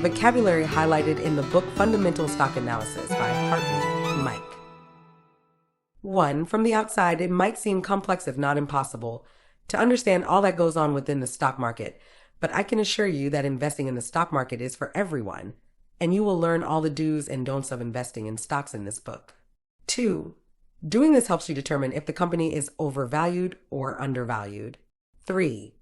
Vocabulary highlighted in the book Fundamental Stock Analysis by Hartley, Mike. 1. From the outside, it might seem complex if not impossible to understand all that goes on within the stock market, but I can assure you that investing in the stock market is for everyone, and you will learn all the do's and don'ts of investing in stocks in this book. 2. Doing this helps you determine if the company is overvalued or undervalued. 3.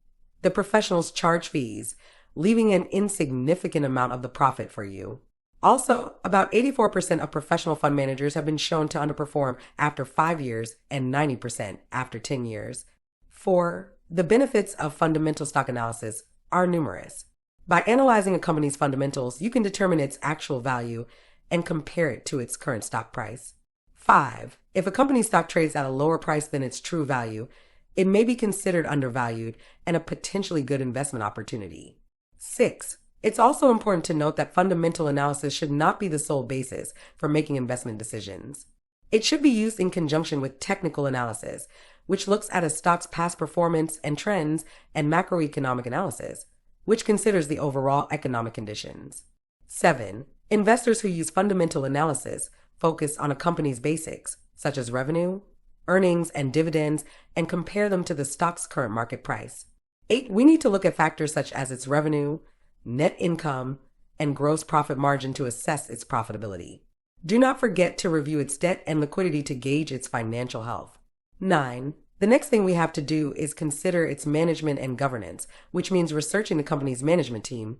The professionals charge fees, leaving an insignificant amount of the profit for you. Also, about 84% of professional fund managers have been shown to underperform after 5 years and 90% after 10 years. 4. The benefits of fundamental stock analysis are numerous. By analyzing a company's fundamentals, you can determine its actual value and compare it to its current stock price. 5. If a company's stock trades at a lower price than its true value, it may be considered undervalued and a potentially good investment opportunity. 6. It's also important to note that fundamental analysis should not be the sole basis for making investment decisions. It should be used in conjunction with technical analysis, which looks at a stock's past performance and trends, and macroeconomic analysis, which considers the overall economic conditions. 7. Investors who use fundamental analysis focus on a company's basics, such as revenue, earnings, and dividends, and compare them to the stock's current market price. 8. We need to look at factors such as its revenue, net income, and gross profit margin to assess its profitability. Do not forget to review its debt and liquidity to gauge its financial health. 9. The next thing we have to do is consider its management and governance, which means researching the company's management team,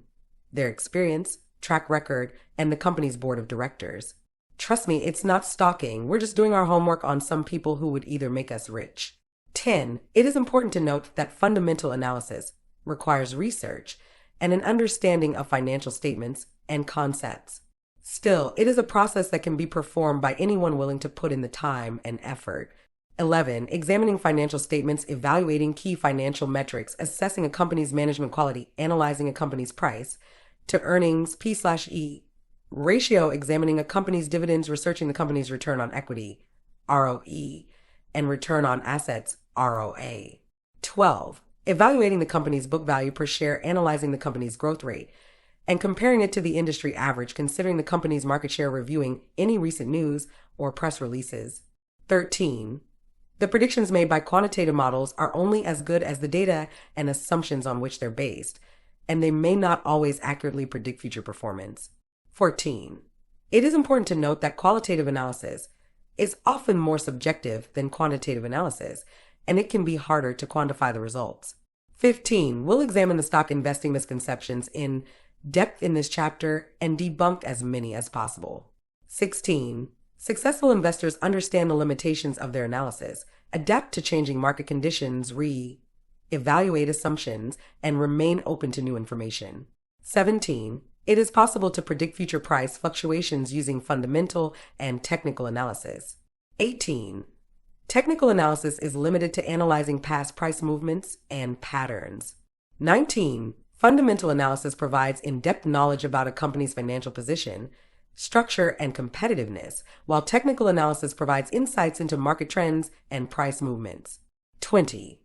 their experience, track record, and the company's board of directors. Trust me, it's not stalking. We're just doing our homework on some people who would either make us rich. 10. It is important to note that fundamental analysis requires research and an understanding of financial statements and concepts. Still, it is a process that can be performed by anyone willing to put in the time and effort. 11. Examining financial statements, evaluating key financial metrics, assessing a company's management quality, analyzing a company's price to earnings P/E ratio, examining a company's dividends, researching the company's return on equity, ROE, and return on assets, ROA. 12. Evaluating the company's book value per share, analyzing the company's growth rate, and comparing it to the industry average, considering the company's market share, reviewing any recent news or press releases. 13. The predictions made by quantitative models are only as good as the data and assumptions on which they're based, and they may not always accurately predict future performance. 14. It is important to note that qualitative analysis is often more subjective than quantitative analysis, and it can be harder to quantify the results. 15. We'll examine the stock investing misconceptions in depth in this chapter and debunk as many as possible. 16. Successful investors understand the limitations of their analysis, adapt to changing market conditions, evaluate assumptions, and remain open to new information. 17. It is possible to predict future price fluctuations using fundamental and technical analysis. 18. Technical analysis is limited to analyzing past price movements and patterns. 19. Fundamental analysis provides in-depth knowledge about a company's financial position, structure, and competitiveness, while technical analysis provides insights into market trends and price movements. 20.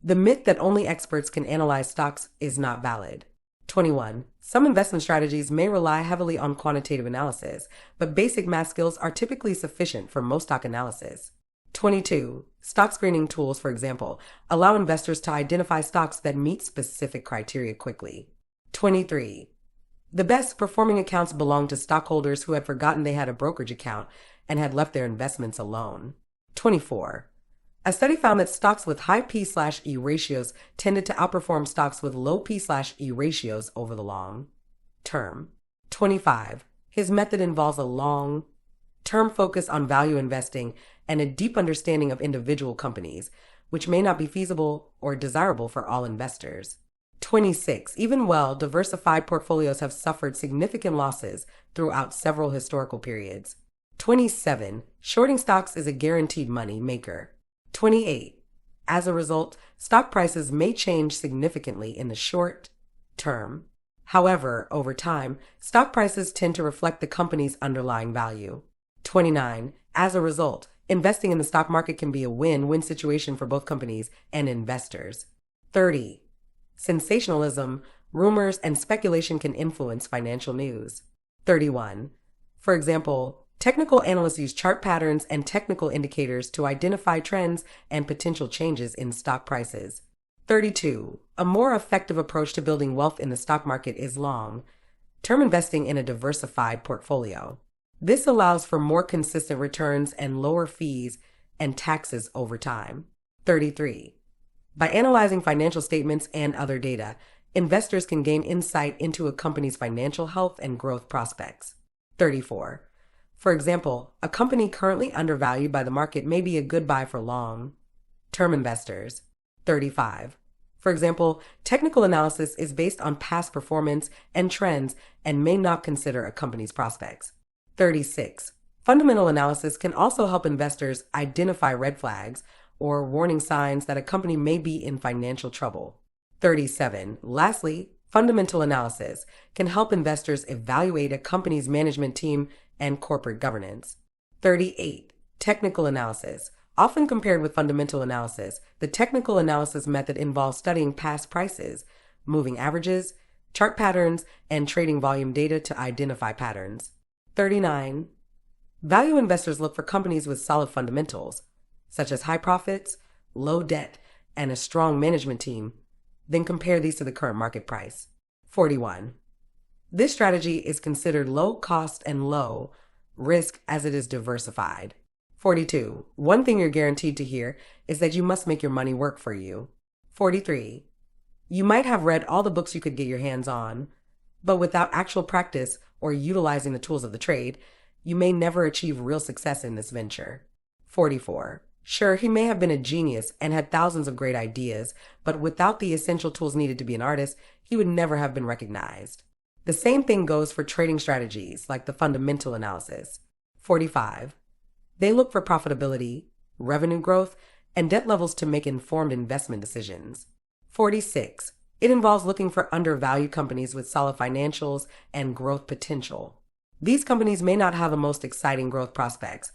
The myth that only experts can analyze stocks is not valid. 21. Some investment strategies may rely heavily on quantitative analysis, but basic math skills are typically sufficient for most stock analysis. 22. Stock screening tools, for example, allow investors to identify stocks that meet specific criteria quickly. 23. The best performing accounts belong to stockholders who had forgotten they had a brokerage account and had left their investments alone. 24. A study found that stocks with high P/E ratios tended to outperform stocks with low P/E ratios over the long term. 25. His method involves a long-term focus on value investing and a deep understanding of individual companies, which may not be feasible or desirable for all investors. 26. Even well-diversified portfolios have suffered significant losses throughout several historical periods. 27. Shorting stocks is a guaranteed money maker. 28. As a result, stock prices may change significantly in the short term. However, over time, stock prices tend to reflect the company's underlying value. 29. As a result, investing in the stock market can be a win-win situation for both companies and investors. 30. Sensationalism, rumors, and speculation can influence financial news. 31. For example, technical analysts use chart patterns and technical indicators to identify trends and potential changes in stock prices. 32. A more effective approach to building wealth in the stock market is long-term investing in a diversified portfolio. This allows for more consistent returns and lower fees and taxes over time. 33. By analyzing financial statements and other data, investors can gain insight into a company's financial health and growth prospects. 34. For example, a company currently undervalued by the market may be a good buy for long-term investors. 35. For example, technical analysis is based on past performance and trends and may not consider a company's prospects. 36. Fundamental analysis can also help investors identify red flags or warning signs that a company may be in financial trouble. 37. Lastly, fundamental analysis can help investors evaluate a company's management team and corporate governance. 38. Technical analysis. Often compared with fundamental analysis, the technical analysis method involves studying past prices, moving averages, chart patterns, and trading volume data to identify patterns. 39. Value investors look for companies with solid fundamentals, such as high profits, low debt, and a strong management team, then compare these to the current market price. 41. This strategy is considered low cost and low risk as it is diversified. 42. One thing you're guaranteed to hear is that you must make your money work for you. 43. You might have read all the books you could get your hands on, but without actual practice or utilizing the tools of the trade, you may never achieve real success in this venture. 44. Sure, he may have been a genius and had thousands of great ideas, but without the essential tools needed to be an artist, he would never have been recognized. The same thing goes for trading strategies like the fundamental analysis. 45. They look for profitability, revenue growth, and debt levels to make informed investment decisions. 46. It involves looking for undervalued companies with solid financials and growth potential. These companies may not have the most exciting growth prospects,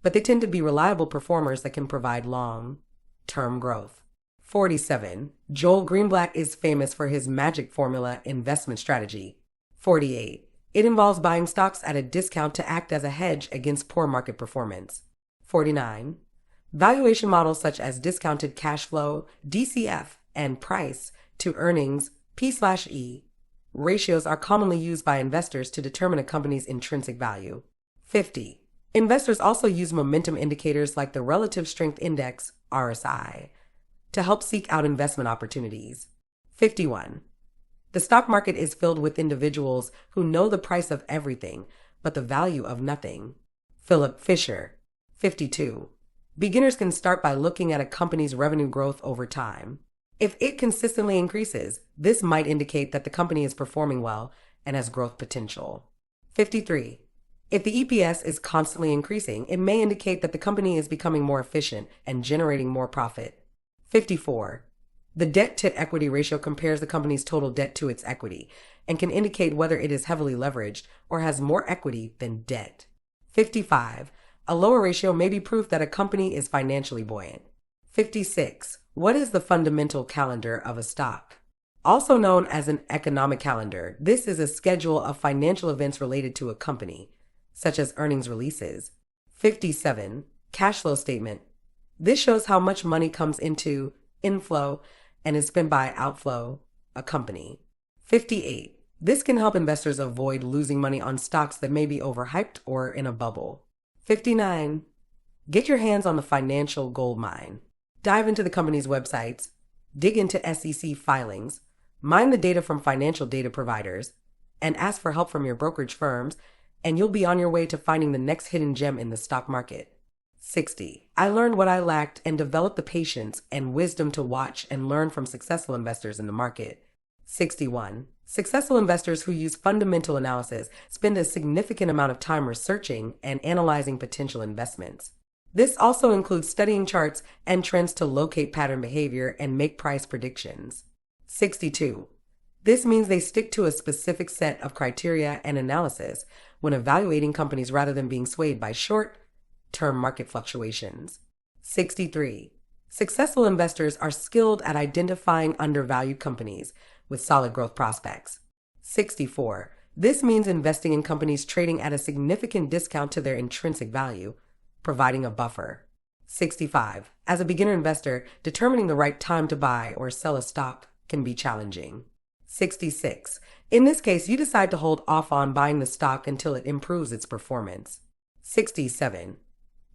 but they tend to be reliable performers that can provide long-term growth. 47. Joel Greenblatt is famous for his magic formula investment strategy. 48. It involves buying stocks at a discount to act as a hedge against poor market performance. 49. Valuation models such as discounted cash flow, DCF, and price to earnings, P/E, ratios are commonly used by investors to determine a company's intrinsic value. 50. Investors also use momentum indicators like the Relative Strength Index, RSI, to help seek out investment opportunities. 51. The stock market is filled with individuals who know the price of everything, but the value of nothing. Philip Fisher. 52. Beginners can start by looking at a company's revenue growth over time. If it consistently increases, this might indicate that the company is performing well and has growth potential. 53. If the EPS is constantly increasing, it may indicate that the company is becoming more efficient and generating more profit. 54. The debt-to-equity ratio compares the company's total debt to its equity and can indicate whether it is heavily leveraged or has more equity than debt. 55. A lower ratio may be proof that a company is financially buoyant. 56. What is the fundamental calendar of a stock? Also known as an economic calendar, this is a schedule of financial events related to a company, such as earnings releases. 57. Cash flow statement. This shows how much money comes into inflow and is spent by outflow, a company. 58. This can help investors avoid losing money on stocks that may be overhyped or in a bubble. 59. Get your hands on the financial gold mine. Dive into the company's websites, dig into SEC filings, mine the data from financial data providers, and ask for help from your brokerage firms, and you'll be on your way to finding the next hidden gem in the stock market. 60. I learned what I lacked and developed the patience and wisdom to watch and learn from successful investors in the market. 61. Successful investors who use fundamental analysis spend a significant amount of time researching and analyzing potential investments. This also includes studying charts and trends to locate pattern behavior and make price predictions. 62. This means they stick to a specific set of criteria and analysis when evaluating companies rather than being swayed by short-term market fluctuations. 63. Successful investors are skilled at identifying undervalued companies with solid growth prospects. 64. This means investing in companies trading at a significant discount to their intrinsic value, providing a buffer. 65. As a beginner investor, determining the right time to buy or sell a stock can be challenging. 66. In this case, you decide to hold off on buying the stock until it improves its performance. 67.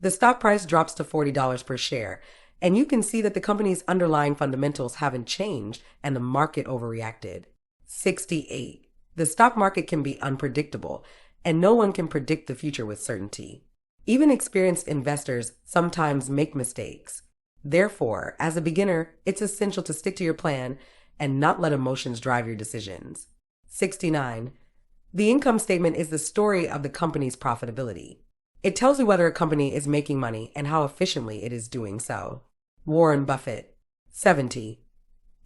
The stock price drops to $40 per share, and you can see that the company's underlying fundamentals haven't changed and the market overreacted. 68. The stock market can be unpredictable, and no one can predict the future with certainty. Even experienced investors sometimes make mistakes. Therefore, as a beginner, it's essential to stick to your plan and not let emotions drive your decisions. 69. The income statement is the story of the company's profitability. It tells you whether a company is making money and how efficiently it is doing so. Warren Buffett. 70.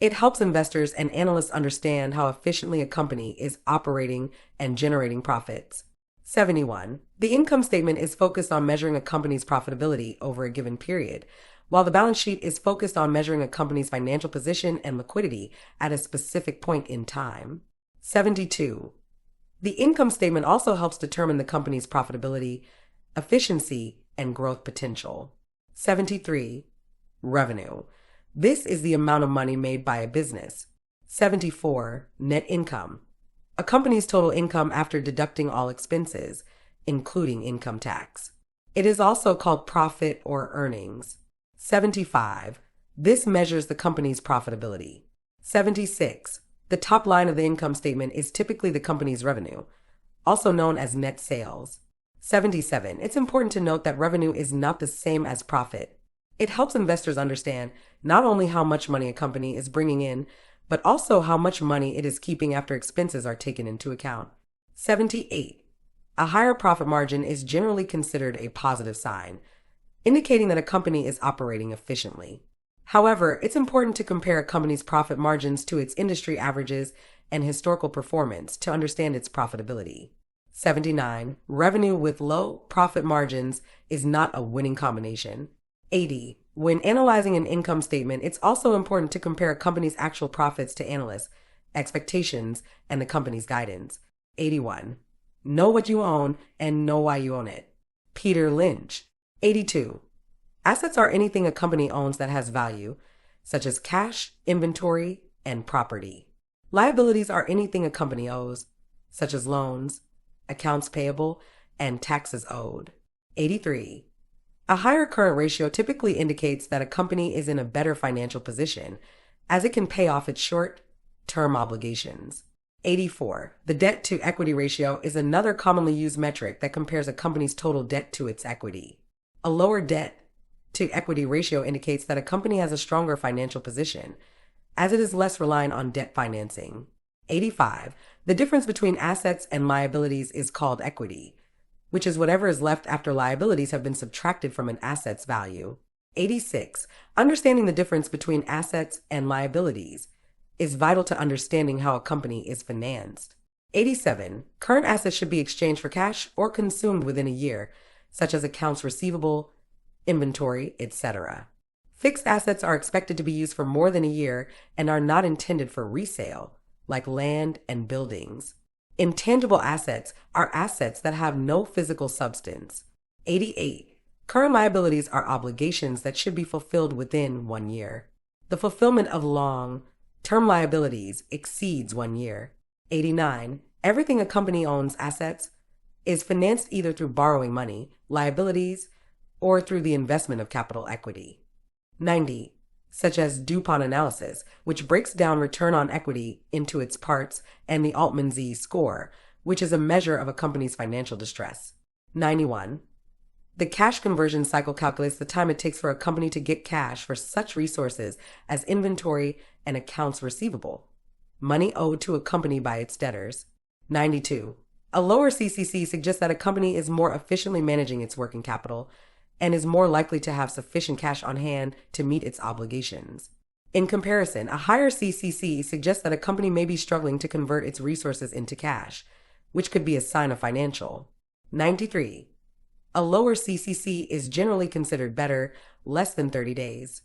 It helps investors and analysts understand how efficiently a company is operating and generating profits. 71. The income statement is focused on measuring a company's profitability over a given period, while the balance sheet is focused on measuring a company's financial position and liquidity at a specific point in time. 72. The income statement also helps determine the company's profitability, efficiency, and growth potential. 73. Revenue. This is the amount of money made by a business. 74. Net income. A company's total income after deducting all expenses, including income tax. It is also called profit or earnings. 75. This measures the company's profitability. 76. The top line of the income statement is typically the company's revenue, also known as net sales. 77. It's important to note that revenue is not the same as profit. It helps investors understand not only how much money a company is bringing in, but also how much money it is keeping after expenses are taken into account. 78. A higher profit margin is generally considered a positive sign, indicating that a company is operating efficiently. However, it's important to compare a company's profit margins to its industry averages and historical performance to understand its profitability. 79. Revenue with low profit margins is not a winning combination. 80. When analyzing an income statement, it's also important to compare a company's actual profits to analysts' expectations and the company's guidance. 81. Know what you own and know why you own it. Peter Lynch. 82. Assets are anything a company owns that has value, such as cash, inventory, and property. Liabilities are anything a company owes, such as loans, accounts payable, and taxes owed. 83. A higher current ratio typically indicates that a company is in a better financial position, as it can pay off its short-term obligations. 84. The debt-to-equity ratio is another commonly used metric that compares a company's total debt to its equity. A lower debt-to-equity ratio indicates that a company has a stronger financial position, as it is less reliant on debt financing. 85. The difference between assets and liabilities is called equity, which is whatever is left after liabilities have been subtracted from an asset's value. 86. Understanding the difference between assets and liabilities is vital to understanding how a company is financed. 87. Current assets should be exchanged for cash or consumed within a year, such as accounts receivable, inventory, etc. Fixed assets are expected to be used for more than a year and are not intended for resale, like land and buildings. Intangible assets are assets that have no physical substance. 88. Current liabilities are obligations that should be fulfilled within 1 year. The fulfillment of long-term liabilities exceeds 1 year. 89. Everything a company owns, assets, is financed either through borrowing money, liabilities, or through the investment of capital equity. 90. Such as DuPont analysis, which breaks down return on equity into its parts, and the Altman Z score, which is a measure of a company's financial distress. 91. The cash conversion cycle calculates the time it takes for a company to get cash for such resources as inventory and accounts receivable, money owed to a company by its debtors. 92. A lower CCC suggests that a company is more efficiently managing its working capital and is more likely to have sufficient cash on hand to meet its obligations. In comparison, a higher CCC suggests that a company may be struggling to convert its resources into cash, which could be a sign of financial. 93. A lower CCC is generally considered better, less than 30 days.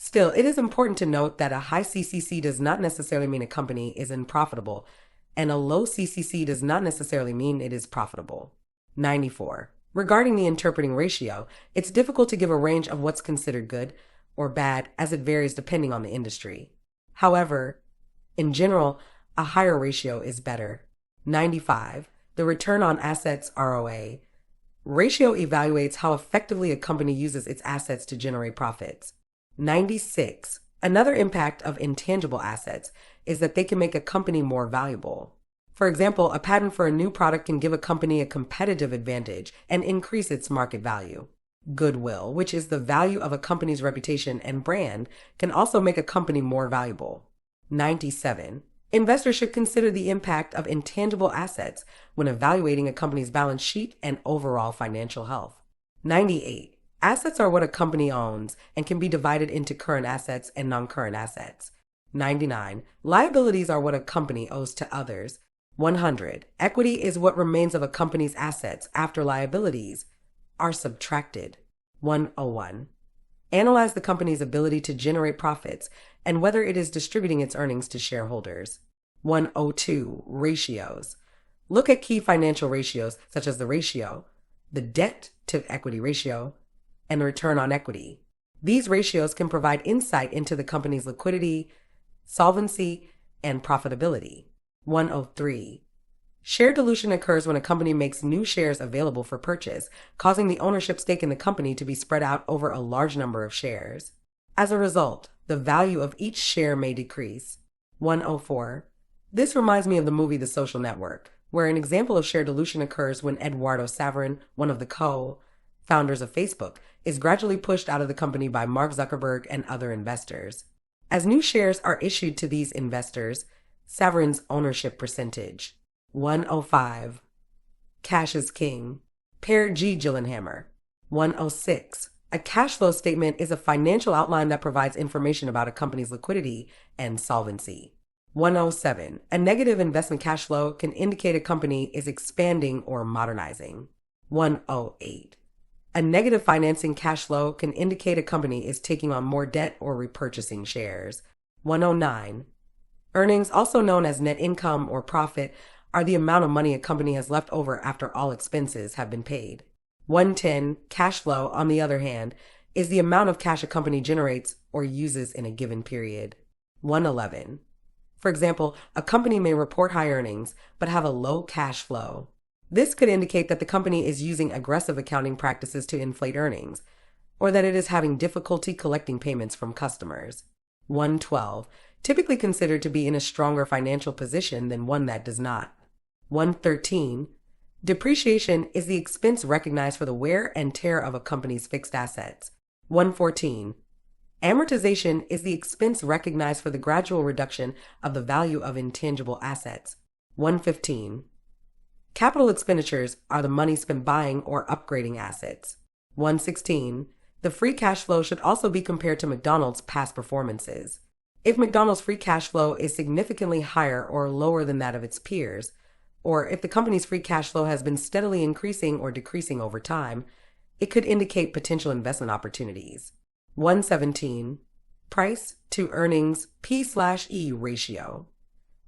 Still, it is important to note that a high CCC does not necessarily mean a company is unprofitable, and a low CCC does not necessarily mean it is profitable. 94. Regarding the interpreting ratio, it's difficult to give a range of what's considered good or bad as it varies depending on the industry. However, in general, a higher ratio is better. 95. The return on assets ROA ratio evaluates how effectively a company uses its assets to generate profits. 96. Another impact of intangible assets is that they can make a company more valuable. For example, a patent for a new product can give a company a competitive advantage and increase its market value. Goodwill, which is the value of a company's reputation and brand, can also make a company more valuable. 97. Investors should consider the impact of intangible assets when evaluating a company's balance sheet and overall financial health. 98. Assets are what a company owns and can be divided into current assets and non-current assets. 99. Liabilities are what a company owes to others. 100. Equity is what remains of a company's assets after liabilities are subtracted. 101. Analyze the company's ability to generate profits and whether it is distributing its earnings to shareholders. 102. Ratios. Look at key financial ratios such as the ratio, the debt to equity ratio, and the return on equity. These ratios can provide insight into the company's liquidity, solvency, and profitability. 103. Share dilution occurs when a company makes new shares available for purchase, causing the ownership stake in the company to be spread out over a large number of shares. As a result, the value of each share may decrease. 104. This reminds me of the movie The Social Network, where an example of share dilution occurs when Eduardo Saverin, one of the co-founders of Facebook, is gradually pushed out of the company by Mark Zuckerberg and other investors. As new shares are issued to these investors, Saverin's ownership percentage. 105. Cash is king. Per G. Gyllenhammer. 106. A cash flow statement is a financial outline that provides information about a company's liquidity and solvency. 107. A negative investment cash flow can indicate a company is expanding or modernizing. 108. A negative financing cash flow can indicate a company is taking on more debt or repurchasing shares. 109. Earnings, also known as net income or profit, are the amount of money a company has left over after all expenses have been paid. 110. Cash flow, on the other hand, is the amount of cash a company generates or uses in a given period. 111. For example, a company may report high earnings but have a low cash flow. This could indicate that the company is using aggressive accounting practices to inflate earnings, or that it is having difficulty collecting payments from customers. 112. Typically considered to be in a stronger financial position than one that does not. 113. Depreciation is the expense recognized for the wear and tear of a company's fixed assets. 114. Amortization is the expense recognized for the gradual reduction of the value of intangible assets. 115. Capital expenditures are the money spent buying or upgrading assets. 116. The free cash flow should also be compared to McDonald's past performances. If McDonald's free cash flow is significantly higher or lower than that of its peers, or if the company's free cash flow has been steadily increasing or decreasing over time, it could indicate potential investment opportunities. 117. Price to earnings P/E ratio.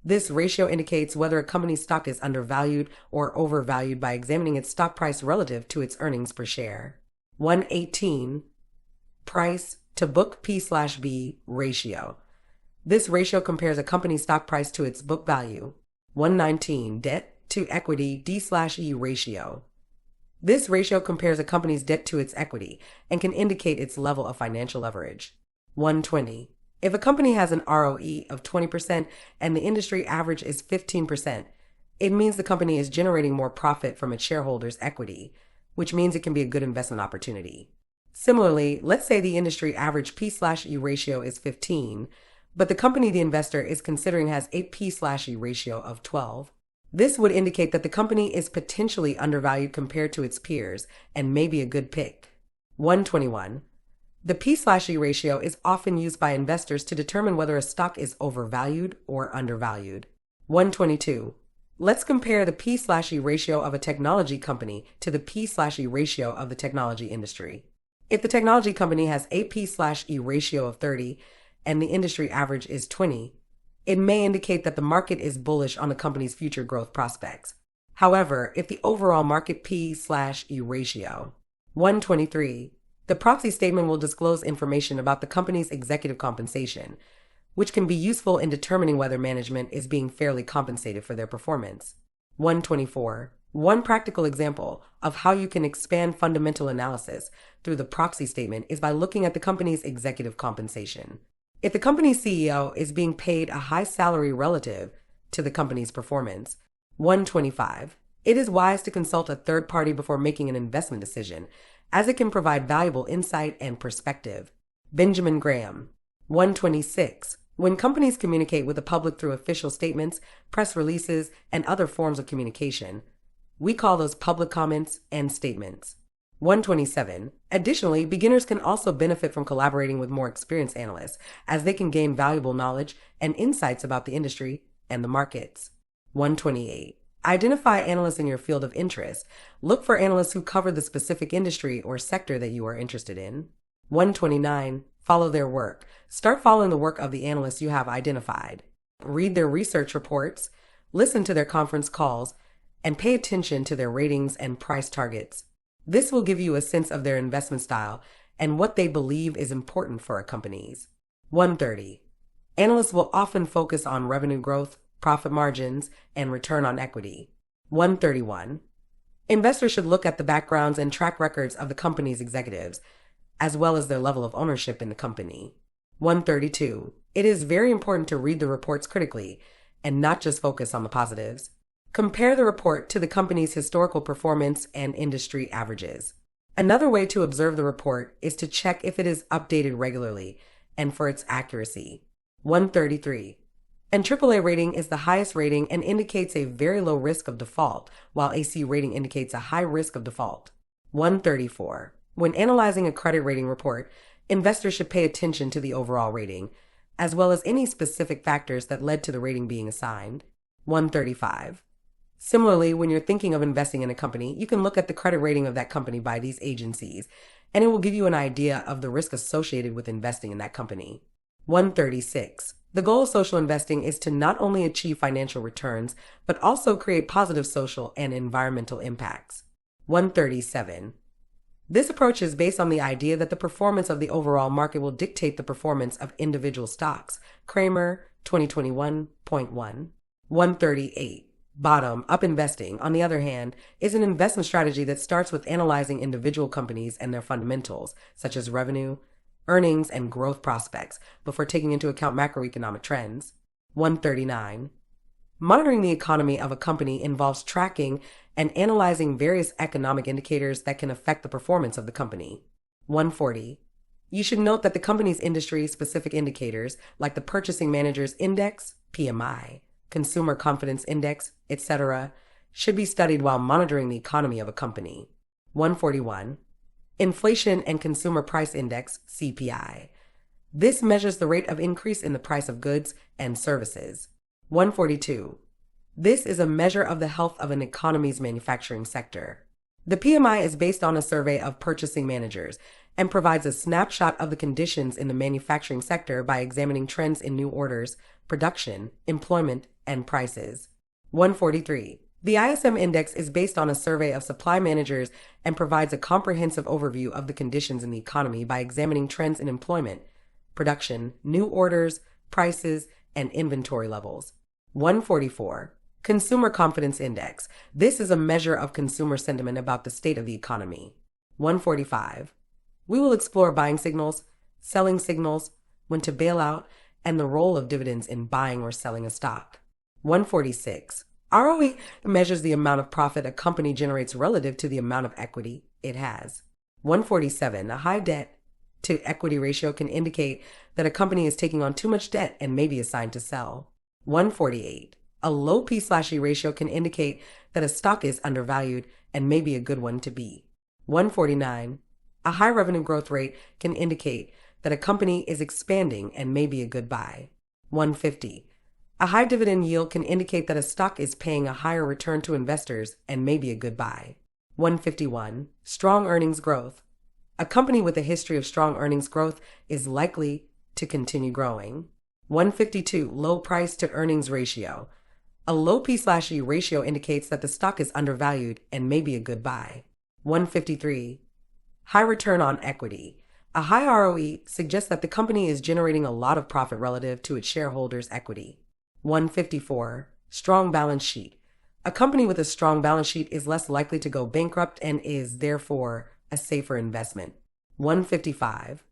This ratio indicates whether a company's stock is undervalued or overvalued by examining its stock price relative to its earnings per share. 118. Price to book P/B ratio. This ratio compares a company's stock price to its book value. 119. Debt to equity D/E ratio. This ratio compares a company's debt to its equity and can indicate its level of financial leverage. 120. If a company has an ROE of 20% and the industry average is 15%, it means the company is generating more profit from its shareholders' equity, which means it can be a good investment opportunity. Similarly, let's say the industry average P/E ratio is 15, but the company the investor is considering has a P/E ratio of 12. This would indicate that the company is potentially undervalued compared to its peers and may be a good pick. 121. The P/E ratio is often used by investors to determine whether a stock is overvalued or undervalued. 122. Let's compare the P/E ratio of a technology company to the P/E ratio of the technology industry. If the technology company has a P/E ratio of 30 and the industry average is 20, it may indicate that the market is bullish on the company's future growth prospects. However, if the overall market P/E ratio 123, the proxy statement will disclose information about the company's executive compensation, which can be useful in determining whether management is being fairly compensated for their performance. 124. One practical example of how you can expand fundamental analysis through the proxy statement is by looking at the company's executive compensation. If the company's CEO is being paid a high salary relative to the company's performance, 125, it is wise to consult a third party before making an investment decision, as it can provide valuable insight and perspective. Benjamin Graham. 126. When companies communicate with the public through official statements, press releases, and other forms of communication, we call those public comments and statements. 127. Additionally, beginners can also benefit from collaborating with more experienced analysts, as they can gain valuable knowledge and insights about the industry and the markets. 128. Identify analysts in your field of interest. Look for analysts who cover the specific industry or sector that you are interested in. 129. Follow their work. Start following the work of the analysts you have identified. Read their research reports, listen to their conference calls, and pay attention to their ratings and price targets. This will give you a sense of their investment style and what they believe is important for a company's. 130. Analysts will often focus on revenue growth, profit margins, and return on equity. 131. Investors should look at the backgrounds and track records of the company's executives, as well as their level of ownership in the company. 132. It is very important to read the reports critically and not just focus on the positives. Compare the report to the company's historical performance and industry averages. Another way to observe the report is to check if it is updated regularly and for its accuracy. 133. An AAA rating is the highest rating and indicates a very low risk of default, while a C rating indicates a high risk of default. 134. When analyzing a credit rating report, investors should pay attention to the overall rating, as well as any specific factors that led to the rating being assigned. 135. Similarly, when you're thinking of investing in a company, you can look at the credit rating of that company by these agencies, and it will give you an idea of the risk associated with investing in that company. 136. The goal of social investing is to not only achieve financial returns, but also create positive social and environmental impacts. 137. This approach is based on the idea that the performance of the overall market will dictate the performance of individual stocks. Kramer, 2021.1. 138. Bottom-up investing, on the other hand, is an investment strategy that starts with analyzing individual companies and their fundamentals, such as revenue, earnings, and growth prospects, before taking into account macroeconomic trends. 139. Monitoring the economy of a company involves tracking and analyzing various economic indicators that can affect the performance of the company. 140. You should note that the company's industry-specific indicators, like the Purchasing Managers Index, PMI, Consumer Confidence Index, etc., should be studied while monitoring the economy of a company. 141. Inflation and Consumer Price Index, CPI. This measures the rate of increase in the price of goods and services. 142. This is a measure of the health of an economy's manufacturing sector. The PMI is based on a survey of purchasing managers and provides a snapshot of the conditions in the manufacturing sector by examining trends in new orders, production, employment, and prices. 143. The ISM Index is based on a survey of supply managers and provides a comprehensive overview of the conditions in the economy by examining trends in employment, production, new orders, prices, and inventory levels. 144. Consumer Confidence Index. This is a measure of consumer sentiment about the state of the economy. 145. We will explore buying signals, selling signals, when to bail out, and the role of dividends in buying or selling a stock. 146. ROE measures the amount of profit a company generates relative to the amount of equity it has. 147. A high debt to equity ratio can indicate that a company is taking on too much debt and may be assigned to sell. 148. A low P/E ratio can indicate that a stock is undervalued and may be a good one to be. 149. A high revenue growth rate can indicate that a company is expanding and may be a good buy. 150. A high dividend yield can indicate that a stock is paying a higher return to investors and may be a good buy. 151. Strong earnings growth. A company with a history of strong earnings growth is likely to continue growing. 152, low price to earnings ratio. A low P/E ratio indicates that the stock is undervalued and may be a good buy. 153, high return on equity. A high ROE suggests that the company is generating a lot of profit relative to its shareholders' equity. 154, strong balance sheet. A company with a strong balance sheet is less likely to go bankrupt and is, therefore, a safer investment. 155,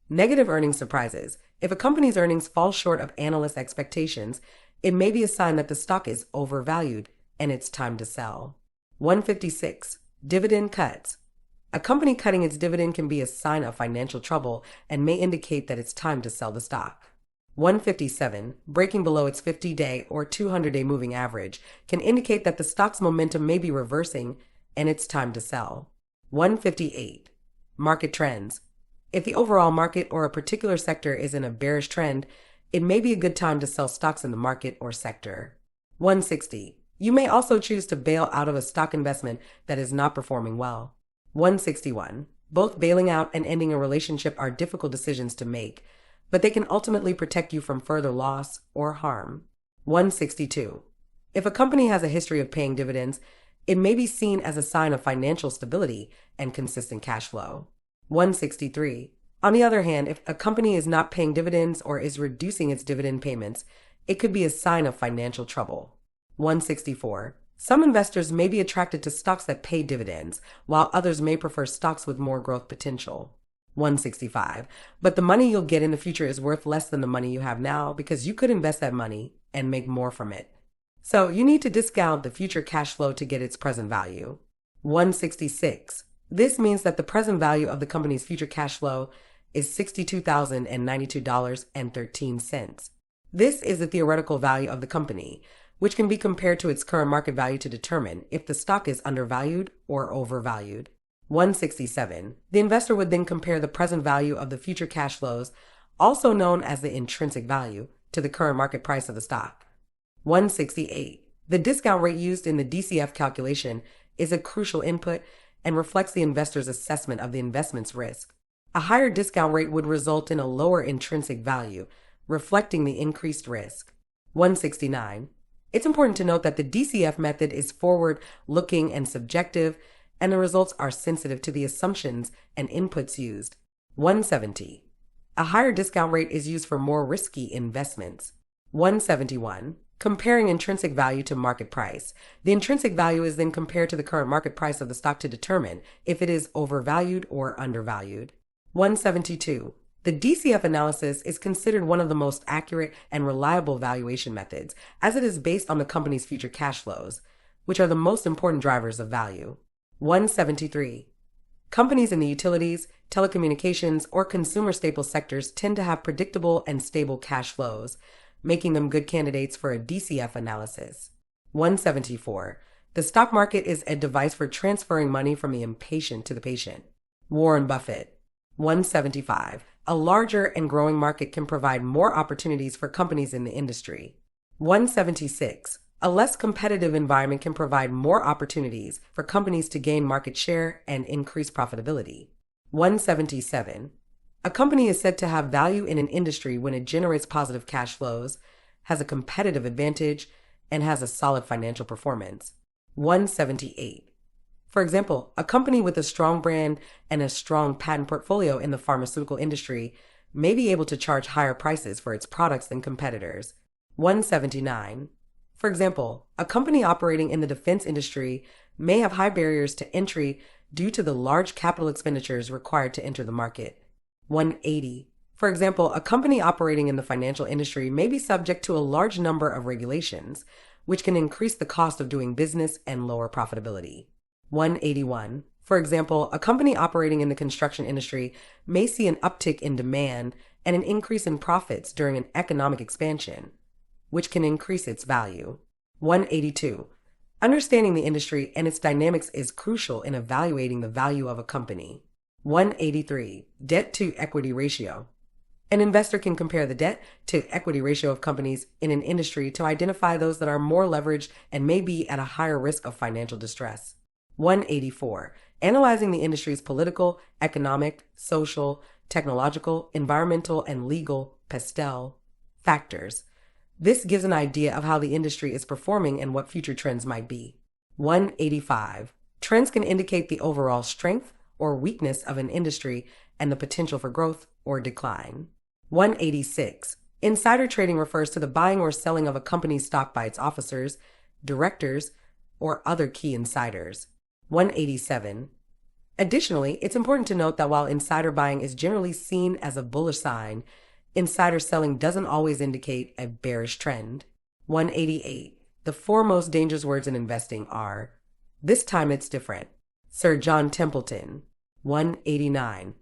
negative earnings surprises. If a company's earnings fall short of analyst expectations, it may be a sign that the stock is overvalued and it's time to sell. 156, dividend cuts. A company cutting its dividend can be a sign of financial trouble and may indicate that it's time to sell the stock. 157, breaking below its 50-day or 200-day moving average can indicate that the stock's momentum may be reversing and it's time to sell. 158, market trends. If the overall market or a particular sector is in a bearish trend, it may be a good time to sell stocks in the market or sector. 160, you may also choose to bail out of a stock investment that is not performing well. 161, both bailing out and ending a relationship are difficult decisions to make, but they can ultimately protect you from further loss or harm. 162, if a company has a history of paying dividends, it may be seen as a sign of financial stability and consistent cash flow. 163, on the other hand, if a company is not paying dividends or is reducing its dividend payments, it could be a sign of financial trouble. 164, some investors may be attracted to stocks that pay dividends, while others may prefer stocks with more growth potential. 165, but the money you'll get in the future is worth less than the money you have now because you could invest that money and make more from it. So you need to discount the future cash flow to get its present value. 166, this means that the present value of the company's future cash flow is $62,092.13. This is the theoretical value of the company, which can be compared to its current market value to determine if the stock is undervalued or overvalued. 167. The investor would then compare the present value of the future cash flows, also known as the intrinsic value, to the current market price of the stock. 168. The discount rate used in the DCF calculation is a crucial input and reflects the investor's assessment of the investment's risk. A higher discount rate would result in a lower intrinsic value, reflecting the increased risk. 169. It's important to note that the DCF method is forward-looking and subjective, and the results are sensitive to the assumptions and inputs used. 170. A higher discount rate is used for more risky investments. 171. Comparing intrinsic value to market price. The intrinsic value is then compared to the current market price of the stock to determine if it is overvalued or undervalued. 172. The DCF analysis is considered one of the most accurate and reliable valuation methods, as it is based on the company's future cash flows, which are the most important drivers of value. 173. Companies in the utilities, telecommunications, or consumer staple sectors tend to have predictable and stable cash flows, making them good candidates for a DCF analysis. 174. The stock market is a device for transferring money from the impatient to the patient. Warren Buffett. 175. A larger and growing market can provide more opportunities for companies in the industry. 176. A less competitive environment can provide more opportunities for companies to gain market share and increase profitability. 177. A company is said to have value in an industry when it generates positive cash flows, has a competitive advantage, and has a solid financial performance. 178. For example, a company with a strong brand and a strong patent portfolio in the pharmaceutical industry may be able to charge higher prices for its products than competitors. 179. For example, a company operating in the defense industry may have high barriers to entry due to the large capital expenditures required to enter the market. 180. For example, a company operating in the financial industry may be subject to a large number of regulations, which can increase the cost of doing business and lower profitability. 181. For example, a company operating in the construction industry may see an uptick in demand and an increase in profits during an economic expansion, which can increase its value. 182. Understanding the industry and its dynamics is crucial in evaluating the value of a company. 183. Debt to equity ratio. An investor can compare the debt to equity ratio of companies in an industry to identify those that are more leveraged and may be at a higher risk of financial distress. 184. analyzing the industry's political, economic, social, technological, environmental, and legal factors. This gives an idea of how the industry is performing and what future trends might be. 185. Trends can indicate the overall strength or weakness of an industry and the potential for growth or decline. 186. Insider trading refers to the buying or selling of a company's stock by its officers, directors, or other key insiders. 187. Additionally, it's important to note that while insider buying is generally seen as a bullish sign, insider selling doesn't always indicate a bearish trend. 188. The four most dangerous words in investing are, "This time it's different." Sir John Templeton. 189.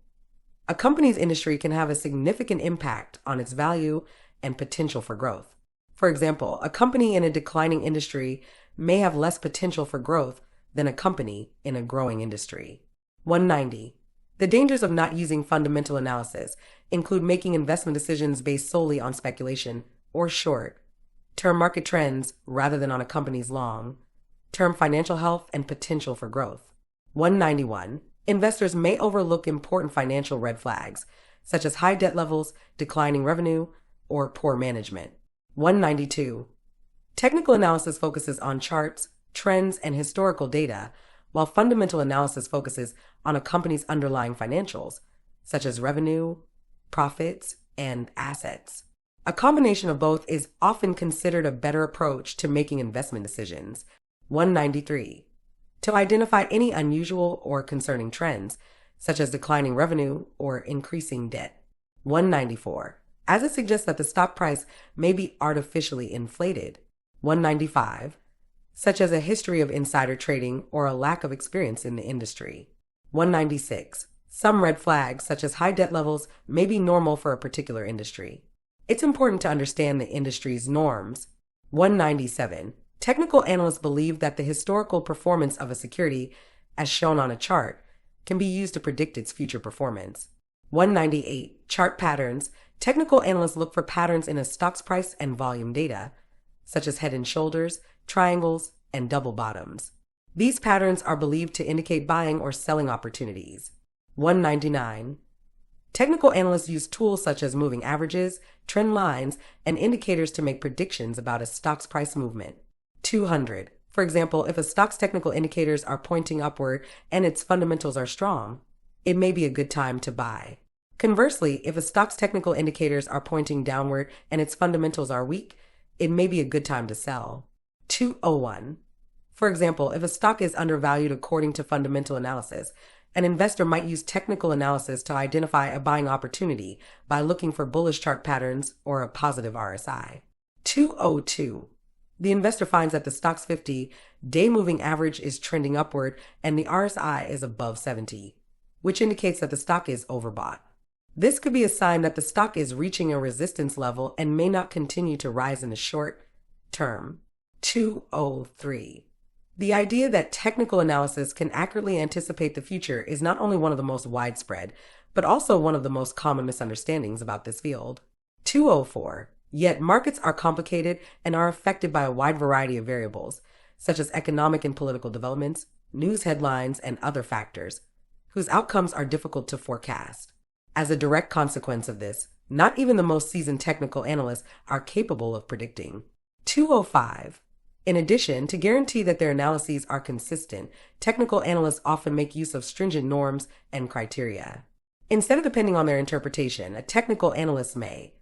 A company's industry can have a significant impact on its value and potential for growth. For example, a company in a declining industry may have less potential for growth than a company in a growing industry. 190. The dangers of not using fundamental analysis include making investment decisions based solely on speculation or short-term market trends rather than on a company's long-term financial health and potential for growth. 191. Investors may overlook important financial red flags, such as high debt levels, declining revenue, or poor management. 192. Technical analysis focuses on charts, trends, and historical data, while fundamental analysis focuses on a company's underlying financials, such as revenue, profits, and assets. A combination of both is often considered a better approach to making investment decisions. 193. To identify any unusual or concerning trends, such as declining revenue or increasing debt. 194. As it suggests that the stock price may be artificially inflated. 195. Such as a history of insider trading or a lack of experience in the industry. 196. Some red flags, such as high debt levels, may be normal for a particular industry. It's important to understand the industry's norms. 197. Technical analysts believe that the historical performance of a security, as shown on a chart, can be used to predict its future performance. 198. Chart patterns. Technical analysts look for patterns in a stock's price and volume data, such as head and shoulders, triangles, and double bottoms. These patterns are believed to indicate buying or selling opportunities. 199. Technical analysts use tools such as moving averages, trend lines, and indicators to make predictions about a stock's price movement. 200. For example, if a stock's technical indicators are pointing upward and its fundamentals are strong, it may be a good time to buy. Conversely, if a stock's technical indicators are pointing downward and its fundamentals are weak, it may be a good time to sell. 201. For example, if a stock is undervalued according to fundamental analysis, an investor might use technical analysis to identify a buying opportunity by looking for bullish chart patterns or a positive RSI. 202. The investor finds that the stock's 50-day moving average is trending upward and the RSI is above 70, which indicates that the stock is overbought. This could be a sign that the stock is reaching a resistance level and may not continue to rise in the short term. 203. The idea that technical analysis can accurately anticipate the future is not only one of the most widespread, but also one of the most common misunderstandings about this field. 204. Yet markets are complicated and are affected by a wide variety of variables, such as economic and political developments, news headlines, and other factors, whose outcomes are difficult to forecast. As a direct consequence of this, not even the most seasoned technical analysts are capable of predicting. 205. In addition, to guarantee that their analyses are consistent, technical analysts often make use of stringent norms and criteria. Instead of depending on their interpretation, a technical analyst may,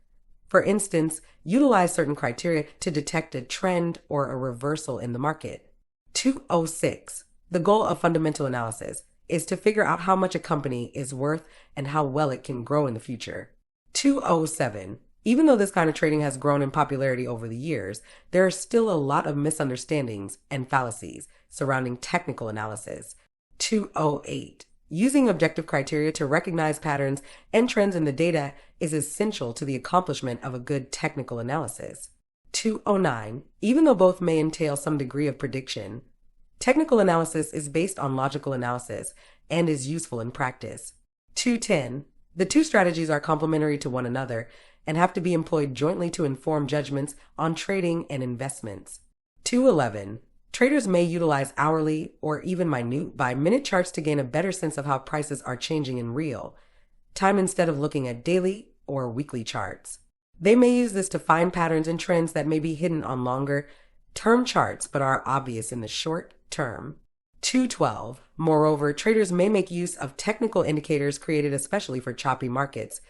for instance, utilize certain criteria to detect a trend or a reversal in the market. 206. The goal of fundamental analysis is to figure out how much a company is worth and how well it can grow in the future. 207. Even though this kind of trading has grown in popularity over the years, there are still a lot of misunderstandings and fallacies surrounding technical analysis. 208. Using objective criteria to recognize patterns and trends in the data is essential to the accomplishment of a good technical analysis. 209. Even though both may entail some degree of prediction, technical analysis is based on logical analysis and is useful in practice. 210. The two strategies are complementary to one another and have to be employed jointly to inform judgments on trading and investments. 211. Traders may utilize hourly or even minute by minute charts to gain a better sense of how prices are changing in real time instead of looking at daily or weekly charts. They may use this to find patterns and trends that may be hidden on longer term charts but are obvious in the short term. 212. Moreover, traders may make use of technical indicators created especially for choppy markets,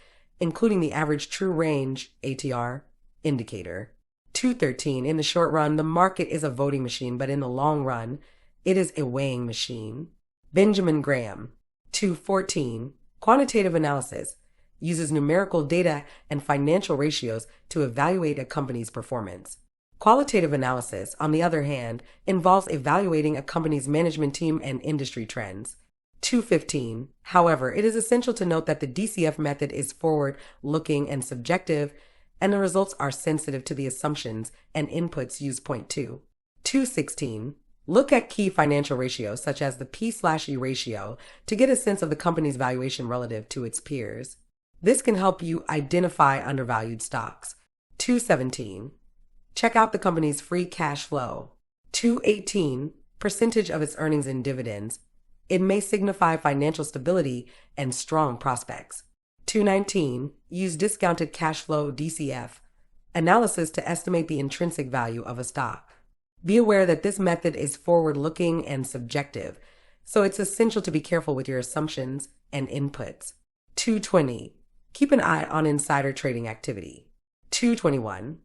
including the average true range ATR indicator. 213. In the short run, the market is a voting machine, but in the long run, it is a weighing machine. Benjamin Graham. 214. Quantitative analysis uses numerical data and financial ratios to evaluate a company's performance. Qualitative analysis, on the other hand, involves evaluating a company's management team and industry trends. 215. However, it is essential to note that the DCF method is forward-looking and subjective, and the results are sensitive to the assumptions and inputs used. Point 2. 216. Look at key financial ratios such as the P/E ratio to get a sense of the company's valuation relative to its peers. This can help you identify undervalued stocks. 217. Check out the company's free cash flow. 218. Percentage of its earnings and dividends. It may signify financial stability and strong prospects. 219. Use discounted cash flow DCF analysis to estimate the intrinsic value of a stock. Be aware that this method is forward-looking and subjective, so it's essential to be careful with your assumptions and inputs. 220. Keep an eye on insider trading activity. 221.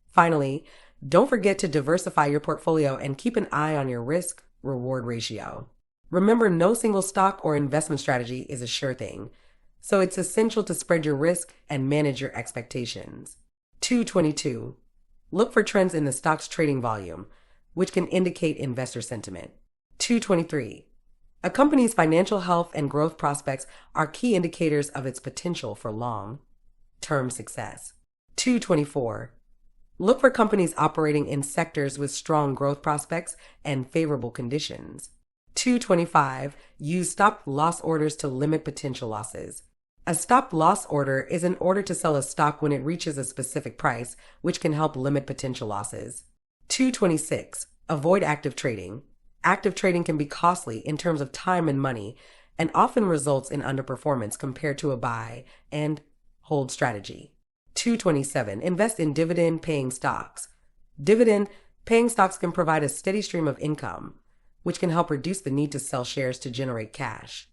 Finally, don't forget to diversify your portfolio and keep an eye on your risk-reward ratio. Remember, no single stock or investment strategy is a sure thing, so it's essential to spread your risk and manage your expectations. 222. Look for trends in the stock's trading volume, which can indicate investor sentiment. 223. A company's financial health and growth prospects are key indicators of its potential for long-term success. 224. Look for companies operating in sectors with strong growth prospects and favorable conditions. 225. Use stop-loss orders to limit potential losses. A stop-loss order is an order to sell a stock when it reaches a specific price, which can help limit potential losses. 226. Avoid active trading. Active trading can be costly in terms of time and money and often results in underperformance compared to a buy and hold strategy. 227. Invest in dividend-paying stocks. Dividend-paying stocks can provide a steady stream of income, which can help reduce the need to sell shares to generate cash.